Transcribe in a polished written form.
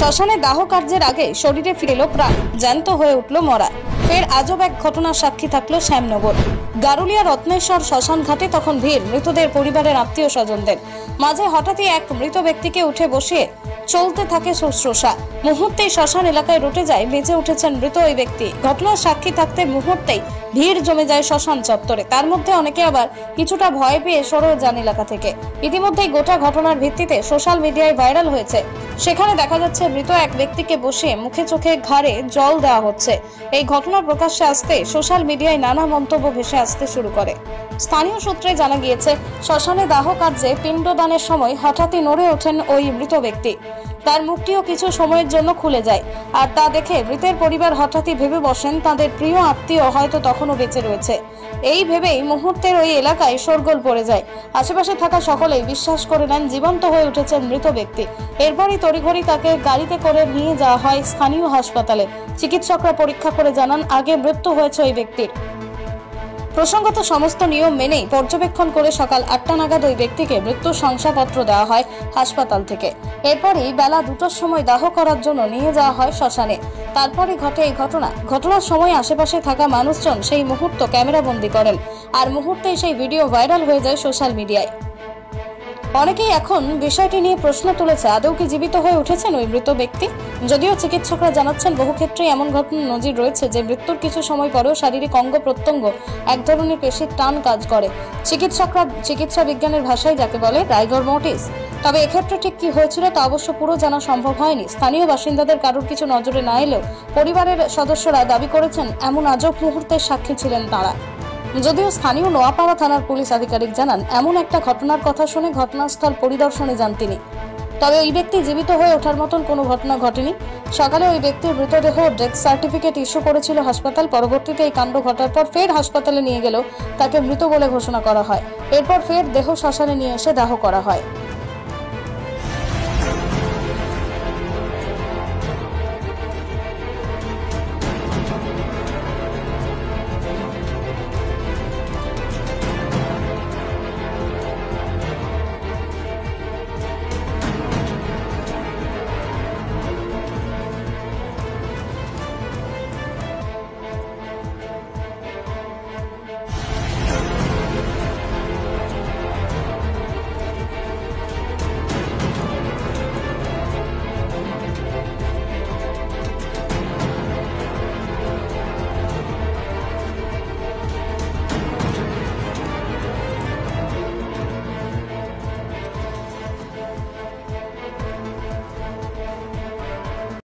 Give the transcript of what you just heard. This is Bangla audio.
শ্মশানে দাহ কার্যের আগে শরীরে ফিরল প্রাণ, জ্যান্ত হয়ে উঠল মরা। ফের আজব এক ঘটনার সাক্ষী থাকলো শ্যামনগর। গারুলিয়া রত্নেশ্বর শ্মশান ঘাটে তখন ভিড় মৃতদের পরিবারের আত্মীয় স্বজনদের মাঝে। হঠাৎই এক মৃত ব্যক্তিকে উঠে বসিয়ে চলতে থাকে শুশ্রূষা। মুহূর্তেই শ্মশান এলাকায় রটে যায়, বেঁচে উঠেছেন মৃত ওই ব্যক্তি। ঘটনার সাক্ষী থাকতে মুহূর্তেই ভিড় জমে যায় শ্মশান চত্বরে। তার মধ্যে অনেকে আবার কিছুটা ভয় পেয়ে সরে যান এলাকা থেকে। ইতিমধ্যেই গোটা ঘটনার ভিত্তিতে সোশ্যাল মিডিয়ায় ভাইরাল হয়েছে। সেখানে দেখা যাচ্ছে মৃত এক ব্যক্তিকে বসিয়ে মুখে চোখে ঘাড়ে জল দেওয়া হচ্ছে। এই ঘটনা প্রকাশ্যে আসতে সোশ্যাল মিডিয়ায় নানা মন্তব্য ভেসে আসতে শুরু করে। স্থানীয় সূত্রে জানা গিয়েছে, শ্মশানে দাহ কার্যে পিণ্ডদানের সময় হঠাৎই নড়ে ওঠেন ওই মৃত ব্যক্তি। তার মুখটিও কিছু সময়ের জন্য খুলে যায়, আর তা দেখে মৃতের পরিবার হঠাৎই ভেবে বসেন তাদের প্রিয় আত্মীয় হয়তো তখনও বেঁচে রয়েছে। এই ভেবেই মুহূর্তের ওই এলাকায় শোরগোল পড়ে যায়। আশেপাশে থাকা সকলেই বিশ্বাস করে নেন জীবন্ত হয়ে উঠেছেন মৃত ব্যক্তি। এরপরই তড়িঘড়ি তাকে গাড়িতে করে নিয়ে যাওয়া হয় স্থানীয় হাসপাতালে। চিকিৎসকরা পরীক্ষা করে জানান আগে মৃত্যু হয়েছে ওই ব্যক্তির। প্রসঙ্গত সমস্ত নিয়ম মেনেই পর্যবেক্ষণ করে সকাল 8টা নাগাদ ওই ব্যক্তিকে মৃত্যুর শংসাপত্র দেওয়া হয় হাসপাতাল থেকে। এরপরই বেলা 2টোর সময় দাহ করার জন্য নিয়ে যাওয়া হয় শ্মশানে। তারপরে ঘটে এই ঘটনার সময় আশেপাশে থাকা মানুষজন সেই মুহূর্ত ক্যামেরাবন্দি করেন, আর মুহূর্তেই সেই ভিডিও ভাইরাল হয়ে যায় সোশ্যাল মিডিয়ায়। অনেকেই এখন বিষয়টি নিয়ে প্রশ্ন তুলেছে, আদৌ কি জীবিত হয়ে উঠেছেন ওই মৃত ব্যক্তি? যদিও চিকিৎসকরা জানাচ্ছেন বহু ক্ষেত্রেই এমন ঘটনার নজির রয়েছে যে মৃত্যুর কিছু সময় পরেও শারীরিক অঙ্গ প্রত্যঙ্গ এক ধরনের পেশির টান কাজ করে। চিকিৎসা বিজ্ঞানের ভাষায় যাকে বলে রাইগর মর্টিস। তবে এক্ষেত্রে ঠিক কি হয়েছিল তা অবশ্য পুরো জানা সম্ভব হয়নি। স্থানীয় বাসিন্দাদের কারোর কিছু নজরে না এলেও পরিবারের সদস্যরা দাবি করেছেন এমন আজব মুহূর্তের সাক্ষী ছিলেন তাঁরা। যদিও স্থানীয় নোয়াপাড়া থানার পুলিশ আধিকারিক জানান, এমন একটা ঘটনার কথা শুনে ঘটনাস্থল পরিদর্শনে যান তিনি। তবে ওই ব্যক্তি জীবিত হয়ে ওঠার মতন কোনো ঘটনা ঘটেনি। সকালে ওই ব্যক্তির মৃতদেহ ডেথ সার্টিফিকেট ইস্যু করেছিল হাসপাতাল। পরবর্তীতে এই কাণ্ড ঘটার পর ফের হাসপাতালে নিয়ে গেলেও তাকে মৃত বলে ঘোষণা করা হয়। এরপর ফের দেহ শ্মশানে নিয়ে এসে দাহ করা হয়।